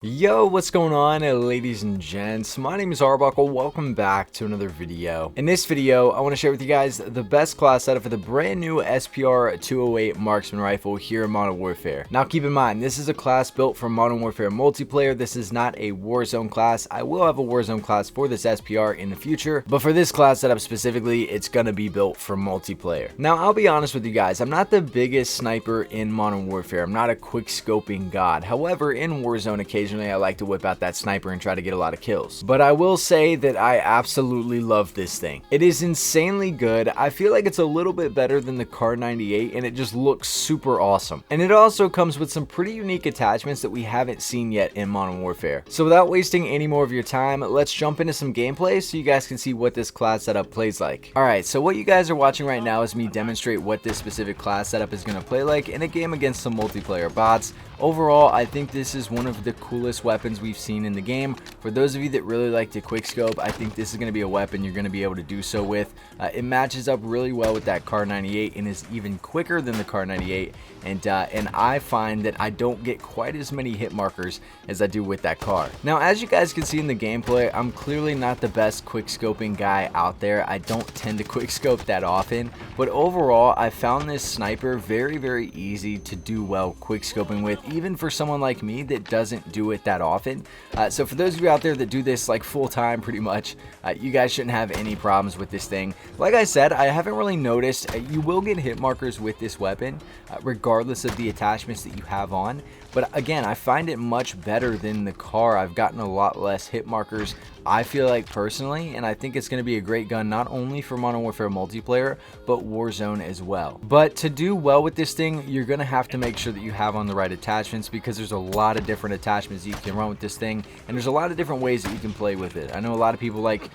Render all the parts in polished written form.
Yo, what's going on, ladies and gents? My name is Arbuckle. Welcome back to another video. In this video, I want to share with you guys the best class setup for the brand new SPR 208 marksman rifle here in Modern Warfare. Now, keep in mind, this is a class built for Modern Warfare multiplayer. This is not a Warzone class. I will have a Warzone class for this SPR in the future, but for this class setup specifically, it's going to be built for multiplayer. Now, I'll be honest with you guys. I'm not the biggest sniper in Modern Warfare. I'm not a quick scoping god. However, in Warzone, occasionally I like to whip out that sniper and try to get a lot of kills. But I will say that I absolutely love this thing. It is insanely good. I feel like it's a little bit better than the Kar 98 and it just looks super awesome. And it also comes with some pretty unique attachments that we haven't seen yet in Modern Warfare. So without wasting any more of your time, let's jump into some gameplay so you guys can see what this class setup plays like. Alright, so what you guys are watching right now is me demonstrate what this specific class setup is going to play like in a game against some multiplayer bots. Overall, I think this is one of the coolest weapons we've seen in the game. For those of you that really like to quickscope, I think this is going to be a weapon you're going to be able to do so with. It matches up really well with that Kar 98 and is even quicker than the Kar 98. And I find that I don't get quite as many hit markers as I do with that car. Now, as you guys can see in the gameplay, I'm clearly not the best quickscoping guy out there. I don't tend to quickscope that often, but overall, I found this sniper very easy to do well quickscoping with, even for someone like me that doesn't do it that often. So for those of you out there that do this like full time pretty much, you guys shouldn't have any problems with this thing. Like I said, I haven't really noticed. You will get hit markers with this weapon, regardless of the attachments that you have on. But again, I find it much better than the car. I've gotten a lot less hit markers, I feel like, personally, and I think it's going to be a great gun not only for Modern Warfare multiplayer, but Warzone as well. But to do well with this thing, you're going to have to make sure that you have on the right attachments, because there's a lot of different attachments you can run with this thing, and there's a lot of different ways that you can play with it. I know a lot of people like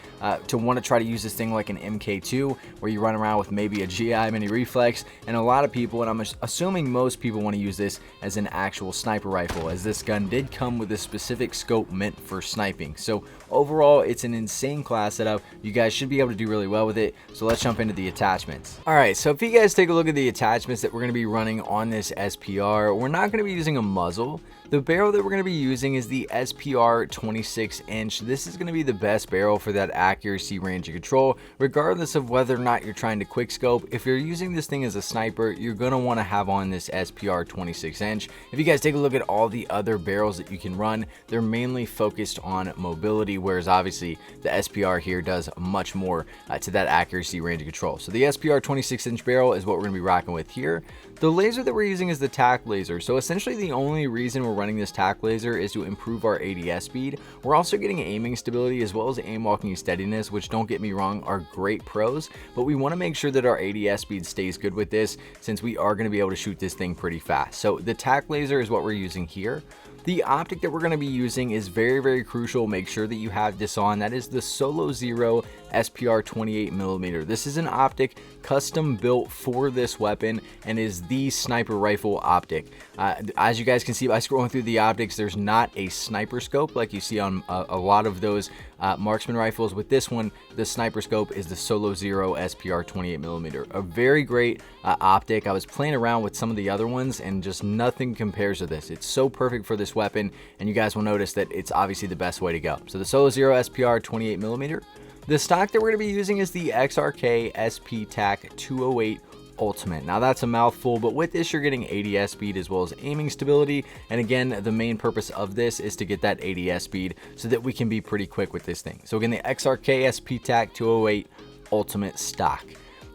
to want to try to use this thing like an MK2, where you run around with maybe a GI mini reflex, and a lot of people, and I'm assuming most people, want to use this as an actual sniper rifle, as this gun did come with a specific scope meant for sniping. So overall, it's an insane class setup. You guys should be able to do really well with it. So let's jump into the attachments. Alright, so if you guys take a look at the attachments that we're going to be running on this SPR, we're not going to be using a muzzle. The barrel that we're going to be using is the SPR 26-inch. This is going to be the best barrel for that accuracy, range, and control, regardless of whether or not you're trying to quickscope. If you're using this thing as a sniper, you're going to want to have on this SPR 26-inch. If you guys take a look at all the other barrels that you can run, they're mainly focused on mobility, whereas obviously the SPR here does much more to that accuracy, range, and control. So the SPR 26-inch barrel is what we're going to be rocking with here. The laser that we're using is the TAC laser. So essentially the only reason we're running this TAC laser is to improve our ADS speed. We're also getting aiming stability as well as aim walking steadiness, which, don't get me wrong, are great pros, but we want to make sure that our ADS speed stays good with this, since we are going to be able to shoot this thing pretty fast. So the TAC laser is what we're using here. The optic that we're going to be using is very crucial. Make sure that you have this on. That is the Solo Zero SPR 28mm. This is an optic custom built for this weapon and is the sniper rifle optic. As you guys can see by scrolling through the optics, there's not a sniper scope like you see on a lot of those marksman rifles. With this one, the sniper scope is the Solo Zero SPR 28mm. A very great optic. I was playing around with some of the other ones and just nothing compares to this. It's so perfect for this weapon, and you guys will notice that it's obviously the best way to go. So the Solo Zero SPR 28mm. The stock that we're going to be using is the XRK SP TAC 208 Ultimate. Now that's a mouthful, but with this you're getting ADS speed as well as aiming stability, and again, the main purpose of this is to get that ADS speed so that we can be pretty quick with this thing. So again, the XRK SP TAC 208 Ultimate stock.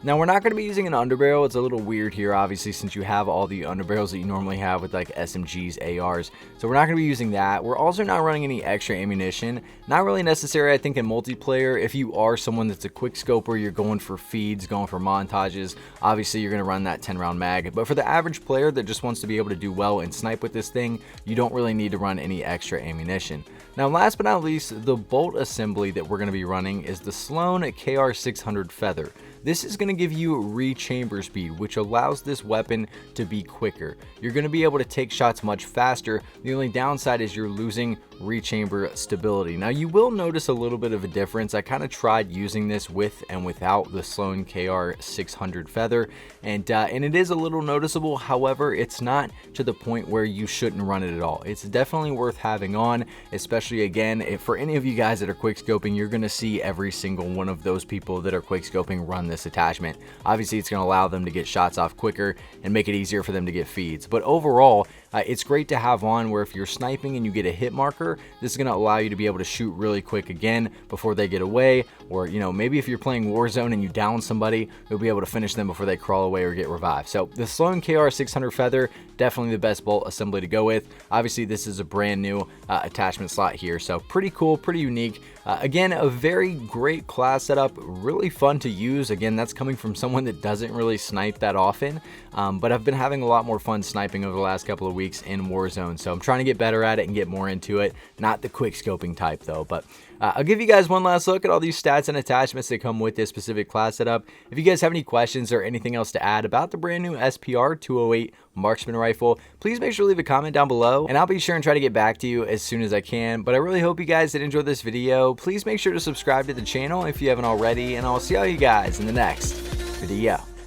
Now, we're not going to be using an underbarrel. It's a little weird here, obviously, since you have all the underbarrels that you normally have with like SMGs, ARs. So we're not going to be using that. We're also not running any extra ammunition. Not really necessary, I think, in multiplayer. If you are someone that's a quick scoper, you're going for feeds, going for montages, obviously you're going to run that 10-round mag. But for the average player that just wants to be able to do well and snipe with this thing, you don't really need to run any extra ammunition. Now, last but not least, the bolt assembly that we're going to be running is the Sloan KR600 Feather. This is going going to give you rechamber speed, which allows this weapon to be quicker. You're going to be able to take shots much faster. The only downside is you're losing rechamber stability. Now you will notice a little bit of a difference. I kind of tried using this with and without the Sloan KR 600 feather, and it is a little noticeable. However, it's not to the point where you shouldn't run it at all. It's definitely worth having on, especially again, if for any of you guys that are quickscoping, you're going to see every single one of those people that are quickscoping run this attachment. Obviously, it's going to allow them to get shots off quicker and make it easier for them to get feeds. But overall, it's great to have on where if you're sniping and you get a hit marker, this is going to allow you to be able to shoot really quick again before they get away. Or, you know, maybe if you're playing Warzone and you down somebody, you'll be able to finish them before they crawl away or get revived. So the Sloan KR 600 feather, definitely the best bolt assembly to go with. Obviously, this is a brand new attachment slot here, so pretty cool, pretty unique. Again, a very great class setup, really fun to use. Again, that's coming from someone that doesn't really snipe that often, but I've been having a lot more fun sniping over the last couple of weeks in Warzone, so I'm trying to get better at it and get more into it. Not the quick scoping type though, but I'll give you guys one last look at all these stats and attachments that come with this specific class setup. If you guys have any questions or anything else to add about the brand new SPR 208 marksman rifle, please make sure to leave a comment down below, and I'll be sure and try to get back to you as soon as I can. But I really hope you guys did enjoy this video. Please make sure to subscribe to the channel if you haven't already, and I'll see all you guys in the next video.